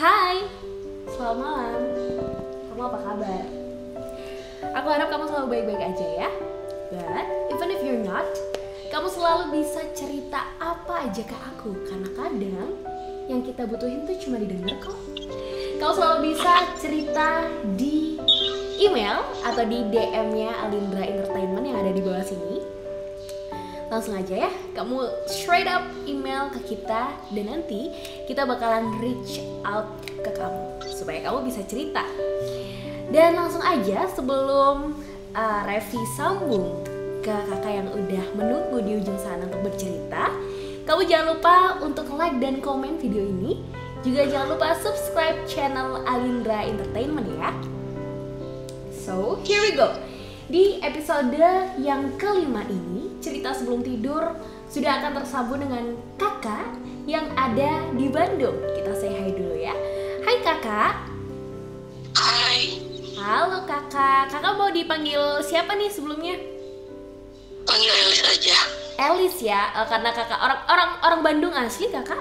Hai, selamat malam. Kamu apa kabar? Aku harap kamu selalu baik-baik aja ya. But even if you're not, kamu selalu bisa cerita apa aja ke aku. Karena kadang yang kita butuhin tuh cuma didengar kok. Kamu selalu bisa cerita di email atau di DM-nya Alindra Entertainment yang ada di bawah sini. Langsung aja ya, kamu straight up email ke kita dan nanti kita bakalan reach out ke kamu supaya kamu bisa cerita. Dan langsung aja sebelum Revi sambung ke kakak yang udah menunggu di ujung sana untuk bercerita, kamu jangan lupa untuk like dan komen video ini. Juga jangan lupa subscribe channel Alindra Entertainment ya. So, here we go. Di episode yang kelima ini, cerita sebelum tidur sudah akan tersambung dengan kakak yang ada di Bandung. Kita say hi dulu ya. Hai kakak. Hai. Halo kakak. Kakak mau dipanggil siapa nih sebelumnya? Panggil Elis aja. Elis ya, karena kakak orang Bandung asli kakak?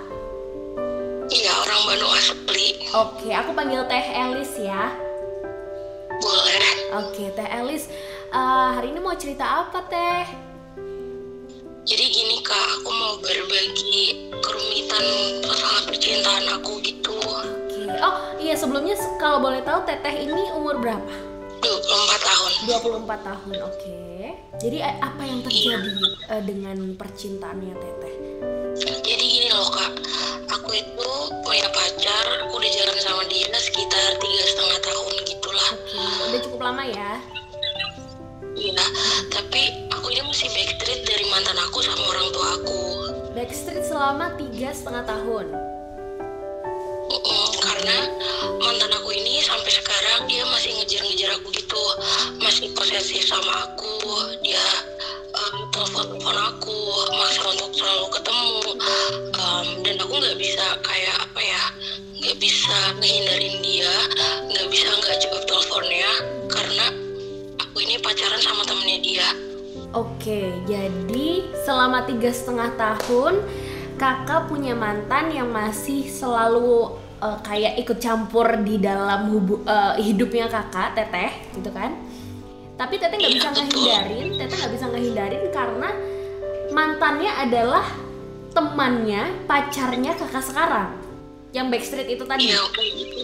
Iya, orang Bandung asli. Oke, aku panggil Teh Elis ya. Boleh. Oke, Teh Elis. Hari ini mau cerita apa Teh? Jadi gini kak, aku mau berbagi kerumitan masalah percintaan aku gitu. Oke. Oh iya, sebelumnya kalau boleh tahu Teteh ini umur berapa? 24 tahun. 24 tahun, oke. Jadi apa yang terjadi dengan percintaannya Teteh? Jadi gini loh kak, aku itu punya pacar, aku udah jalan sama dia sekitar 3,5 tahun gitulah. Oke, udah cukup lama ya? Iya, tapi aku ini masih backstreet dari mantan aku sama orang tua aku. Backstreet selama 3,5 tahun? Karena mantan aku ini sampai sekarang dia masih ngejar-ngejar aku gitu, masih posesif sama aku. Dia telepon aku, maksa untuk selalu ketemu, dan aku nggak bisa kayak apa ya, nggak bisa ngehindarin dia, nggak bisa nggak jawab teleponnya karena aku ini pacaran sama temennya dia. Oke, jadi selama 3,5 tahun kakak punya mantan yang masih selalu kayak ikut campur di dalam hidupnya kakak, Teteh, gitu kan? Tapi Teteh nggak bisa ngehindarin karena mantannya adalah temannya, pacarnya kakak sekarang, yang backstreet itu tadi. Iya, kayak gitu.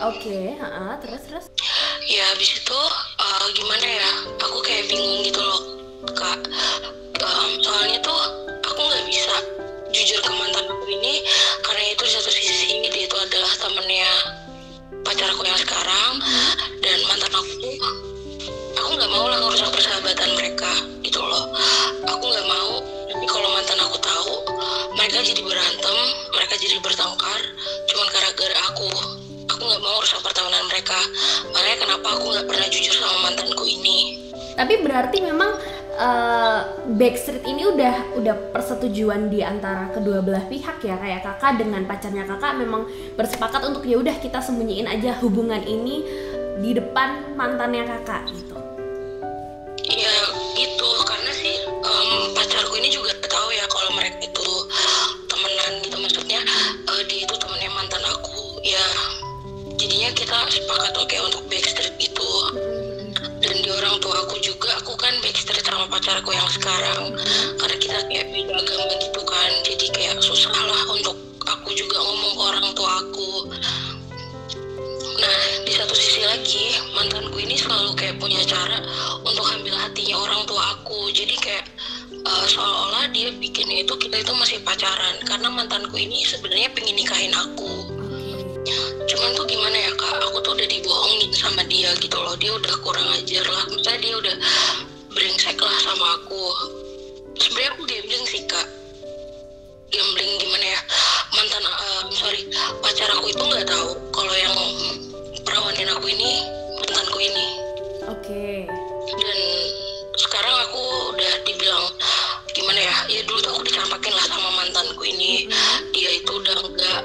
Oke, terus. Ya habis itu gimana ya, aku kayak bingung gitu loh kak. Soalnya tuh aku nggak bisa jujur ke mantan aku ini karena itu di satu sisi dia itu adalah temennya pacar aku yang sekarang, dan mantan aku nggak mau lah ngerusak persahabatan mereka gitu loh. Aku nggak mau nanti kalau mantan aku tahu mereka jadi berantem, mereka jadi bertengkar cuman gara-gara aku nggak mau rusak pertemanan mereka. Makanya kenapa aku nggak pernah jujur sama mantanku ini. Tapi berarti memang backstreet ini udah persetujuan di antara kedua belah pihak ya, kayak kakak dengan pacarnya kakak memang bersepakat untuk ya udah kita sembunyiin aja hubungan ini di depan mantannya kakak gitu. Iya gitu, karena sih pacarku ini juga tahu ya kalau mereka itu temenan gitu, maksudnya dia itu temennya mantan aku ya. Jadinya kita sepakat oke untuk backstreet gitu. Dan di orang tua aku juga, aku kan backstreet sama pacarku yang sekarang karena kita kayak beda agama gitu kan. Jadi kayak susah lah untuk aku juga ngomong ke orang tua aku. Nah di satu sisi lagi mantanku ini selalu kayak punya cara untuk ambil hatinya orang tua aku. Jadi kayak seolah-olah dia bikin itu kita itu masih pacaran karena mantanku ini sebenarnya pengen nikahin aku. Cuman tuh gimana ya kak, aku tuh udah dibohongin sama dia gitu loh. Dia udah kurang ajar lah, misalnya dia udah brengsek lah sama aku. Sebenarnya aku gambling sih kak. Gambling gimana ya, pacar aku itu nggak tahu kalau yang perawanin aku ini mantanku ini. Oke. Dan sekarang aku udah dibilang gimana ya dulu tuh aku dicampakin lah sama mantanku ini. Dia itu udah nggak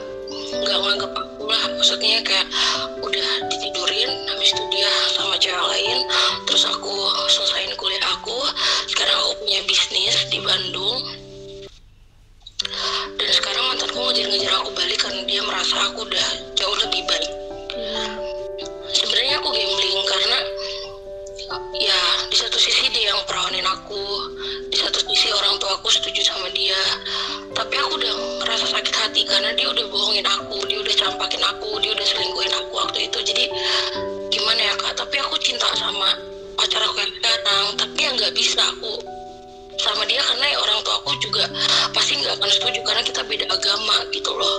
nganggep aku lah, maksudnya kayak udah ditidurin, habis itu dia sama cewek lain, terus aku selesain kuliah aku, sekarang aku punya bisnis di Bandung, dan sekarang mantanku ngejar-ngejar aku balik karena dia merasa ngerasa aku udah jauh lebih baik. Sebenarnya aku gambling karena ya di satu sisi dia yang perawanin aku, di satu sisi orang tua aku setuju sama dia, tapi aku udah merasa sakit hati karena dia udah bohongin aku, dia udah campakin aku, dia udah selingkuhin aku waktu itu. Jadi gimana ya Kak, tapi aku cinta sama pacar aku yang sekarang, tapi ya nggak bisa aku sama dia karena ya orang tua aku juga pasti nggak akan setuju karena kita beda agama gitu loh.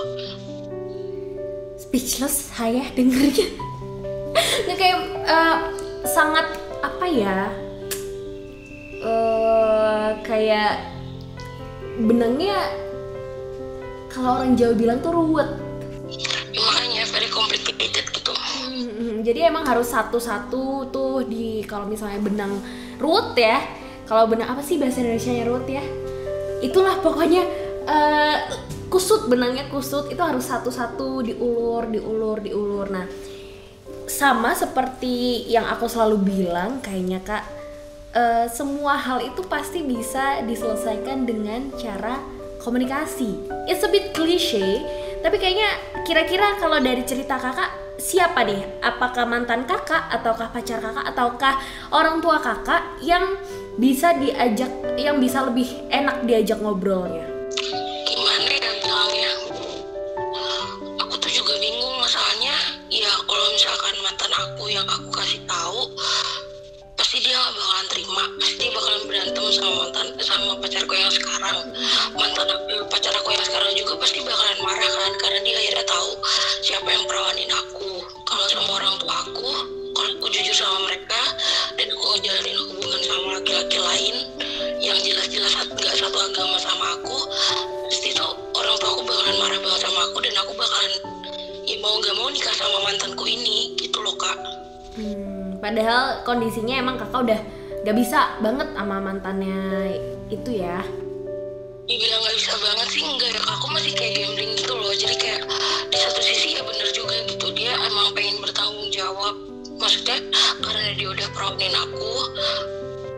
Speechless saya dengernya. Ini kayak sangat apa ya, kayak benangnya kalau orang Jawa bilang tuh ruwet. Ya, makanya very complicated gitu. Jadi emang harus satu-satu tuh di, kalau misalnya benang ruwet ya, kalau benang apa sih bahasa Indonesianya ruwet ya, itulah pokoknya kusut, benangnya kusut itu harus satu-satu diulur. Nah sama seperti yang aku selalu bilang kayaknya Kak, semua hal itu pasti bisa diselesaikan dengan cara komunikasi. It's a bit cliche, tapi kayaknya kira-kira kalau dari cerita Kakak, siapa deh? Apakah mantan Kakak, ataukah pacar Kakak, ataukah orang tua Kakak yang bisa diajak, yang bisa lebih enak diajak ngobrolnya? Gimana ya bilangnya? Aku tuh juga bingung masalahnya. Ya kalau misalkan mantan aku yang aku kasih tahu, pasti dia gak bakalan terima, pasti dia bakalan berantem sama pacarku yang sekarang. Pacar aku yang sekarang juga pasti bakalan marah kan, karena dia akhirnya tahu siapa yang perawanin aku. Kalau sama orang tua aku, kalau aku jujur sama mereka dan aku ngejalanin hubungan sama laki-laki lain yang jelas-jelas gak satu agama sama aku, pasti tuh orang tua aku bakalan marah banget sama aku dan aku bakalan ya mau gak mau nikah sama mantanku ini gitu loh Kak. Padahal kondisinya emang Kakak udah gak bisa banget sama mantannya itu ya? Dibilang gak bisa banget sih enggak ya, aku masih kayak gambling gitu loh. Jadi kayak di satu sisi ya bener juga gitu, dia emang pengen bertanggung jawab. Maksudnya karena dia udah perawanin aku,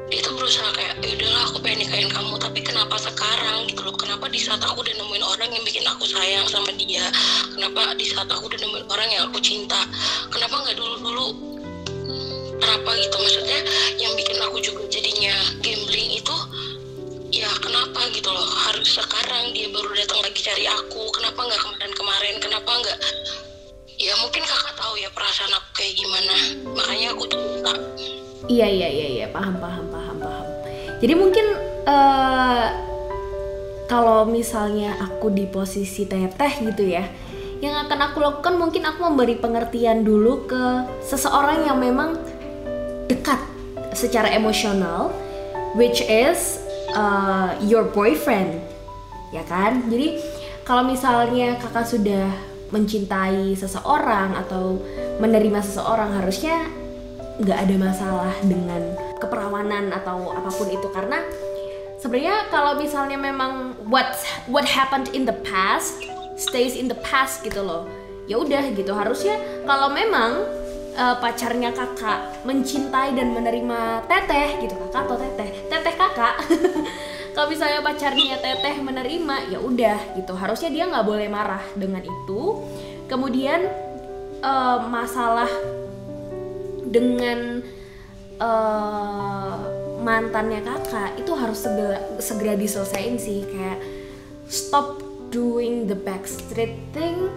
dia tuh berusaha kayak ya udahlah aku pengen nikahin kamu, tapi kenapa sekarang gitu loh? Kenapa di saat aku udah nemuin orang yang bikin aku sayang sama dia? Kenapa di saat aku udah nemuin orang yang aku cinta? Kenapa nggak dulu? Kenapa gitu? Maksudnya yang bikin aku juga jadinya gambling itu ya kenapa gitu loh, harus sekarang dia baru datang lagi cari aku, kenapa nggak kemarin-kemarin, kenapa nggak, ya mungkin Kakak tahu ya perasaan aku kayak gimana, makanya aku tuh tak. Iya, paham. Jadi mungkin kalau misalnya aku di posisi Teteh gitu ya, yang akan aku lakukan mungkin aku memberi pengertian dulu ke seseorang yang memang dekat secara emosional, which is your boyfriend, ya kan? Jadi kalau misalnya Kakak sudah mencintai seseorang atau menerima seseorang, harusnya nggak ada masalah dengan keperawanan atau apapun itu, karena sebenarnya kalau misalnya memang what happened in the past stays in the past gitu loh, ya udah gitu. Harusnya kalau memang pacarnya Kakak mencintai dan menerima Teteh gitu, Kakak atau Teteh Kakak kalau misalnya pacarnya Teteh menerima, ya udah gitu, harusnya dia nggak boleh marah dengan itu. Kemudian masalah dengan mantannya Kakak itu harus segera diselesain sih, kayak stop doing the backstreet thing.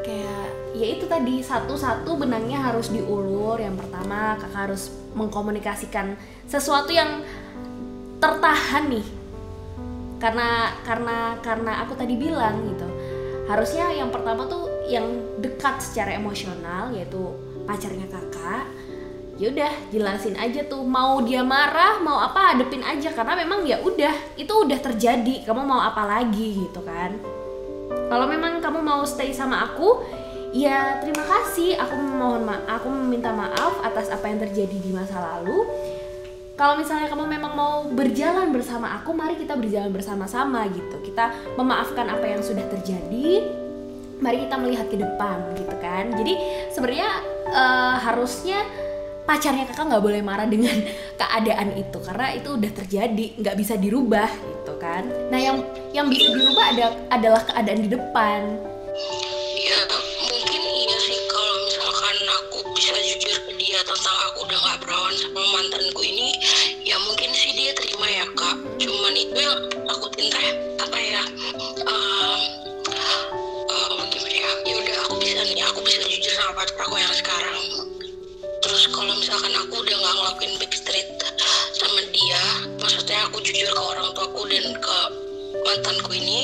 Kayak ya itu tadi, satu-satu benangnya harus diulur. Yang pertama Kakak harus mengkomunikasikan sesuatu yang tertahan nih, karena aku tadi bilang gitu, harusnya yang pertama tuh yang dekat secara emosional yaitu pacarnya Kakak. Ya udah jelasin aja tuh, mau dia marah mau apa hadepin aja, karena memang ya udah itu udah terjadi, kamu mau apa lagi gitu kan. Kalau memang kamu mau stay sama aku, ya terima kasih, aku meminta maaf atas apa yang terjadi di masa lalu. Kalau misalnya kamu memang mau berjalan bersama aku, mari kita berjalan bersama-sama gitu. Kita memaafkan apa yang sudah terjadi, mari kita melihat ke depan gitu kan. Jadi sebenarnya harusnya pacarnya Kakak nggak boleh marah dengan keadaan itu, karena itu udah terjadi, nggak bisa dirubah gitu kan. Nah yang bisa dirubah adalah keadaan di depan. Ya mungkin iya sih kalau misalkan aku bisa jujur ke dia tentang aku udah gak perawan sama mantanku ini, ya mungkin sih dia terima ya kak. Cuman itu yang aku teh apa ya, gimana ya, ya udah aku bisa jujur sama pacar aku yang sekarang. Terus kalau misalkan aku udah gak ngelakuin backstreet sama dia, maksudnya aku jujur ke orang tuaku dan ke mantanku ini,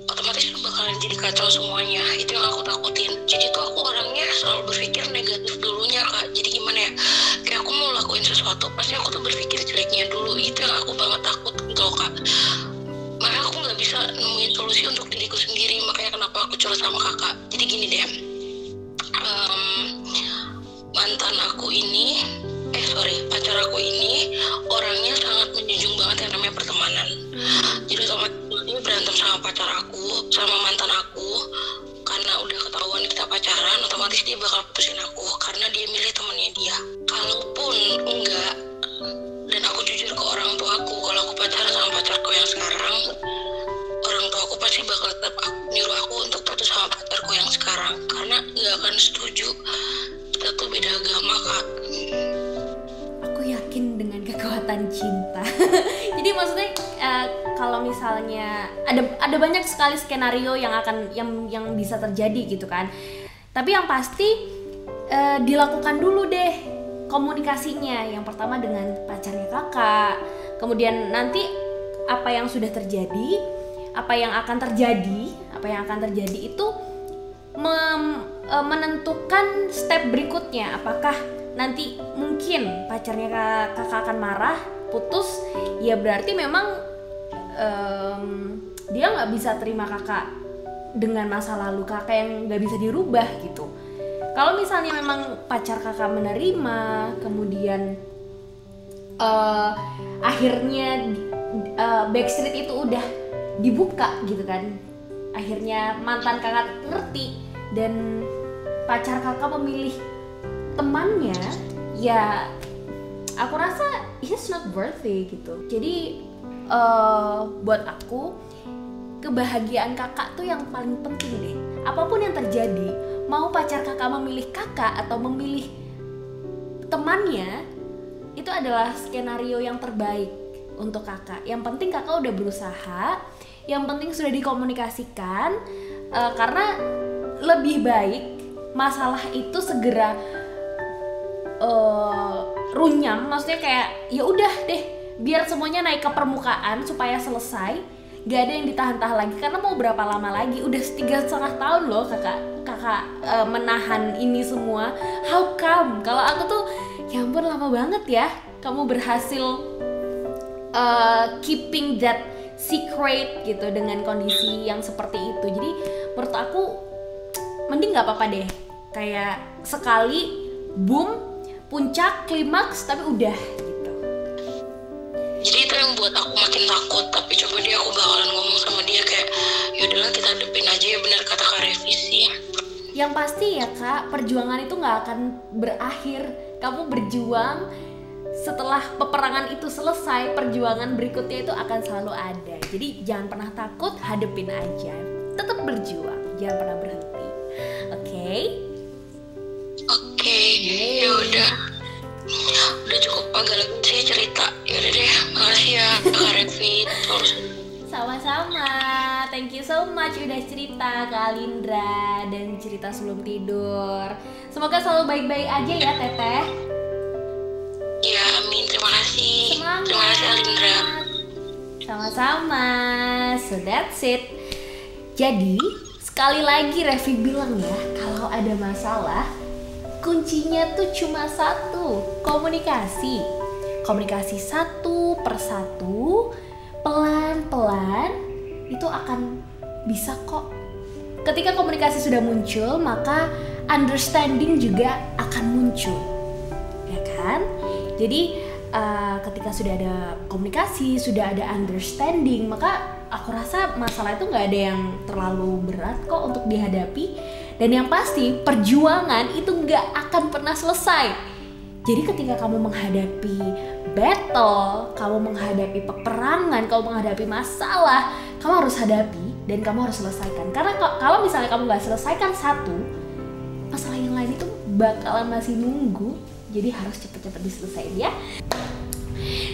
otomatis bakalan jadi kacau semuanya. Itu yang aku takutin. Jadi tuh aku orangnya selalu berpikir negatif dulunya kak. Jadi gimana ya, kayak aku mau lakuin sesuatu pasti aku tuh berpikir jeleknya dulu. Itu yang aku banget takut gitu loh kak. Makanya aku gak bisa nemuin solusi untuk diriku sendiri. Makanya kenapa aku curhat sama kakak. Jadi gini deh, mantan aku ini pacar aku ini orangnya sangat menjunjung banget yang namanya pertemanan. Jadi otomatis dia berantem sama pacar aku, sama mantan aku, karena udah ketahuan kita pacaran, otomatis dia bakal putusin aku karena dia milih temennya dia. Kalaupun enggak, dan aku jujur ke orang tua aku kalau aku pacaran sama pacarku yang sekarang, orang tua aku pasti bakal tetap nyuruh aku untuk putus sama pacarku yang sekarang karena nggak akan setuju. Kita tuh beda agama kak. Aku yakin dengan kekuatan cinta. Jadi maksudnya kalau misalnya ada banyak sekali skenario yang bisa terjadi gitu kan. Tapi yang pasti dilakukan dulu deh komunikasinya. Yang pertama dengan pacarnya kakak. Kemudian nanti apa yang sudah terjadi, apa yang akan terjadi itu menentukan step berikutnya. Apakah nanti mungkin pacarnya kakak akan marah, putus, ya berarti memang dia nggak bisa terima kakak dengan masa lalu kakak yang nggak bisa dirubah gitu. Kalau misalnya memang pacar kakak menerima, kemudian akhirnya backstreet itu udah dibuka gitu kan, akhirnya mantan kakak ngerti dan pacar kakak memilih temannya, ya aku rasa it's not worthy gitu. Jadi buat aku kebahagiaan kakak tuh yang paling penting deh. Apapun yang terjadi, mau pacar kakak memilih kakak atau memilih temannya, itu adalah skenario yang terbaik untuk kakak. Yang penting kakak udah berusaha, yang penting sudah dikomunikasikan, karena lebih baik masalah itu segera runyam, maksudnya kayak ya udah deh biar semuanya naik ke permukaan supaya selesai, gak ada yang ditahan-tahan lagi. Karena mau berapa lama lagi, udah 3,5 tahun loh kakak menahan ini semua. How come? Kalau aku tuh ya ampun lama banget ya kamu berhasil keeping that secret gitu dengan kondisi yang seperti itu. Jadi menurut aku mending gak apa-apa deh, kayak sekali boom, puncak, klimaks, tapi udah gitu. Jadi itu yang buat aku makin takut. Tapi coba dia, aku bakalan ngomong sama dia kayak yaudahlah kita hadepin aja, ya benar kata Kak Revisi. Yang pasti ya kak, perjuangan itu gak akan berakhir. Kamu berjuang, setelah peperangan itu selesai, perjuangan berikutnya itu akan selalu ada. Jadi jangan pernah takut, hadepin aja, tetap berjuang, jangan pernah berhenti. Oke, ya udah cukup agak lagi sih cerita. Ya udah deh, makasih ya Kak Revi. Sama-sama, thank you so much udah cerita Kak Alindra dan cerita sebelum tidur. Semoga selalu baik-baik aja ya Teteh. Ya amin, terima kasih. Semangat. Terima kasih Alindra. Sama-sama. So that's it. Jadi sekali lagi Revi bilang ya, kalau ada masalah kuncinya tuh cuma satu, komunikasi. Komunikasi satu persatu, pelan-pelan itu akan bisa kok. Ketika komunikasi sudah muncul, maka understanding juga akan muncul, ya kan? Jadi ketika sudah ada komunikasi, sudah ada understanding, maka aku rasa masalah itu nggak ada yang terlalu berat kok untuk dihadapi. Dan yang pasti perjuangan itu nggak akan pernah selesai. Jadi ketika kamu menghadapi battle, kamu menghadapi peperangan, kamu menghadapi masalah, kamu harus hadapi dan kamu harus selesaikan. Karena kalau misalnya kamu nggak selesaikan satu, masalah yang lain itu bakalan masih nunggu. Jadi harus cepet-cepet diselesaikan ya.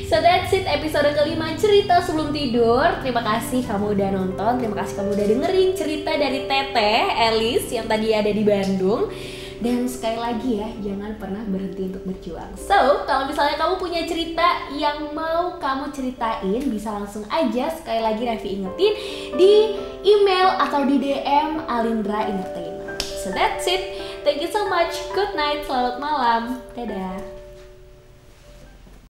So that's it, episode kelima cerita sebelum tidur. Terima kasih kamu udah nonton, terima kasih kamu udah dengerin cerita dari Teteh Elis yang tadi ada di Bandung. Dan sekali lagi ya, jangan pernah berhenti untuk berjuang. So, kalau misalnya kamu punya cerita yang mau kamu ceritain, bisa langsung aja, sekali lagi Revi ingetin, di email atau di DM Alindra Entertainment. So that's it, thank you so much, good night, selamat malam, dadah.